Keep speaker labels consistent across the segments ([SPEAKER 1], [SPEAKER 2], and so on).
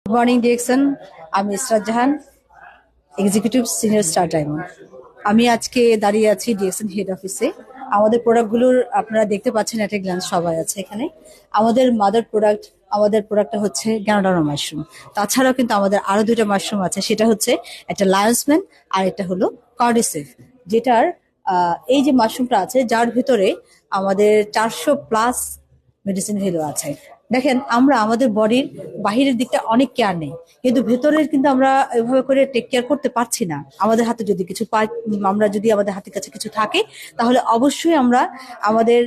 [SPEAKER 1] Good morning direction. আমি ইসরাত জাহান, executive senior star diamond. আমি আজকে দাঁড়িয়ে আছি ডিরেকশন হেড অফিসে। আমাদের প্রোডাক্টগুলোর আপনারা দেখতে পাচ্ছেন একটা গ্ল্যান্স সবাই আছে এখানে। আমাদের মাদার প্রোডাক্ট, আমাদের প্রোডাক্টটা হচ্ছে গ্যানোডার্মা মাশরুম। তাছাড়াও কিন্তু আমাদের আরো দুইটা মাশরুম আছে, সেটা হচ্ছে একটা লায়ন্সম্যান আর একটা হলো কর্ডিসেভ, যেটার এই যে মাশরুমটা আছে যার ভিতরে আমাদের 400+ মেডিসিন ভ্যালু আছে। দেখেন, আমরা আমাদের বডির বাহিরের দিকটা অনেক কেয়ার নেই, কিন্তু ভেতরের কিন্তু আমরা এভাবে করে টেক কেয়ার করতে পারছি না। আমাদের হাতে যদি কিছু পাই, আমরা যদি আমাদের হাতের কাছে কিছু থাকে, তাহলে অবশ্যই আমরা আমাদের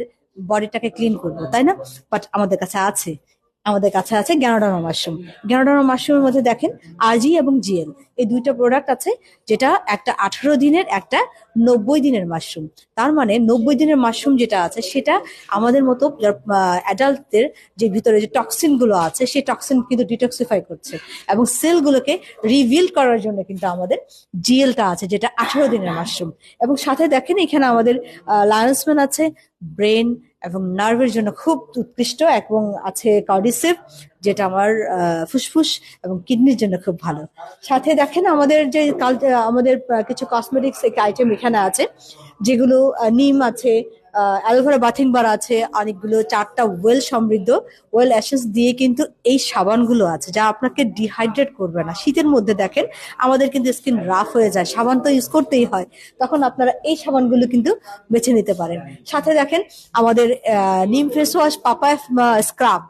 [SPEAKER 1] বডিটাকে ক্লিন করবো, তাই না? বাট আমাদের কাছে আছে গ্যানোডার্মা মাশরুম। গ্যানোডার্মা মাশরুমের মধ্যে দেখেন আরজি এবং জিএল, এই দুইটা প্রোডাক্ট আছে, যেটা একটা 18 দিনের, একটা 90 দিনের মাশরুম। তার মানে 90 দিনের মাশরুম যেটা আছে সেটা আমাদের মতো অ্যাডাল্টদের যে ভিতরে যে টক্সিন গুলো আছে সেই টক্সিন কিন্তু ডিটক্সিফাই করছে, এবং সেলগুলোকে রিভিল করার জন্য কিন্তু আমাদের জিএলটা আছে, যেটা 18 দিনের মাশরুম। এবং সাথে দেখেন এখানে আমাদের লায়ন্সম্যান আছে, ব্রেন এবং নার্ভের জন্য খুব উৎকৃষ্ট, এবং আছে কার্ডিসেভ, যেটা আমার ফুসফুস এবং কিডনির জন্য খুব ভালো। সাথে দেখেন আমাদের যে আমাদের কিছু কসমেটিক্স আইটেম এখানে আছে, যেগুলো নিম আছে, অ্যালোভেরা বাথিং বার আছে, অনেকগুলো 4টা ওয়েল সমৃদ্ধ ওয়েল অ্যাসেন্স দিয়ে কিন্তু এই সাবানগুলো আছে, যা আপনাকে ডিহাইড্রেট করবে না। শীতের মধ্যে দেখেন আমাদের কিন্তু স্কিন রাফ হয়ে যায়, সাবান তো ইউজ করতেই হয়, তখন আপনারা এই সাবানগুলো কিন্তু বেছে নিতে পারেন। সাথে দেখেন আমাদের নিম face wash, papaya scrub,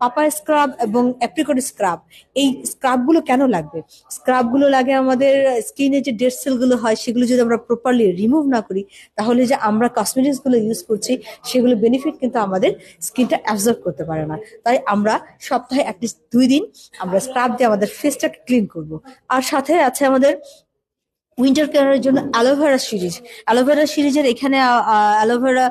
[SPEAKER 1] papaya scrub এবং অ্যাপ্রিকট স্ক্রাব। এই স্ক্রাব গুলো কেন লাগবে? স্ক্রাব গুলো লাগে আমাদের স্কিনে যে ডেড সেল গুলো হয়, সেগুলো যদি আমরা প্রপারলি রিমুভ না করি, তাহলে যে আমরা কসমেটিক্স গুলো ইউজ করছি সেগুলো বেনিফিট কিন্তু আমাদের স্কিনটা অ্যাবজর্ব করতে পারে না। তাই আমরা সপ্তাহে অ্যাটলিস্ট 2 দিন আমরা স্ক্রাব দিয়ে আমাদের ফেসটাকে ক্লিন করব। আর সাথে আছে আমাদের উইন্টার কেয়ারের জন্য অ্যালোভেরা সিরিজ। অ্যালোভেরা সিরিজের এখানে অ্যালোভেরা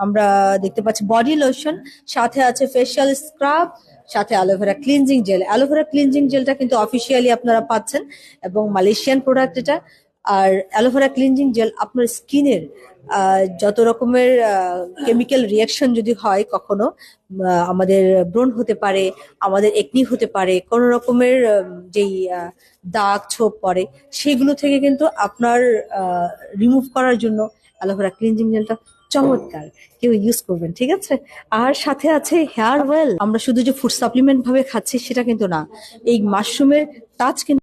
[SPEAKER 1] আমরা দেখতে পাচ্ছি বডি লোশন, সাথে আছে ফেশিয়াল স্ক্রাব, সাথে aloe vera cleansing gel. Aloe vera cleansing জেলটা কিন্তু অফিসিয়ালি আপনারা পাচ্ছেন, এবং মালয়েশিয়ান প্রোডাক্ট এটা। আর অ্যালোভেরা ক্লিনজিং জেল আপনার স্কিনের যত রকমের কেমিক্যাল রিয়াকশন যদি হয় কখনো, আমাদের ব্রণ হতে পারে, আমাদের একনি হতে পারে, কোনো রকমের যেই দাগ ছোপ পড়ে, সেগুলো থেকে কিন্তু আপনার রিমুভ করার জন্য অ্যালোভেরা ক্লিনজিং জেলটা চমৎকার, কেউ ইউজ করবেন, ঠিক আছে? আর সাথে আছে হেয়ার ওয়েল। আমরা শুধু যে ফুড সাপ্লিমেন্ট ভাবে খাচ্ছি সেটা কিন্তু না, এই মাশরুমের টাচ কিন্তু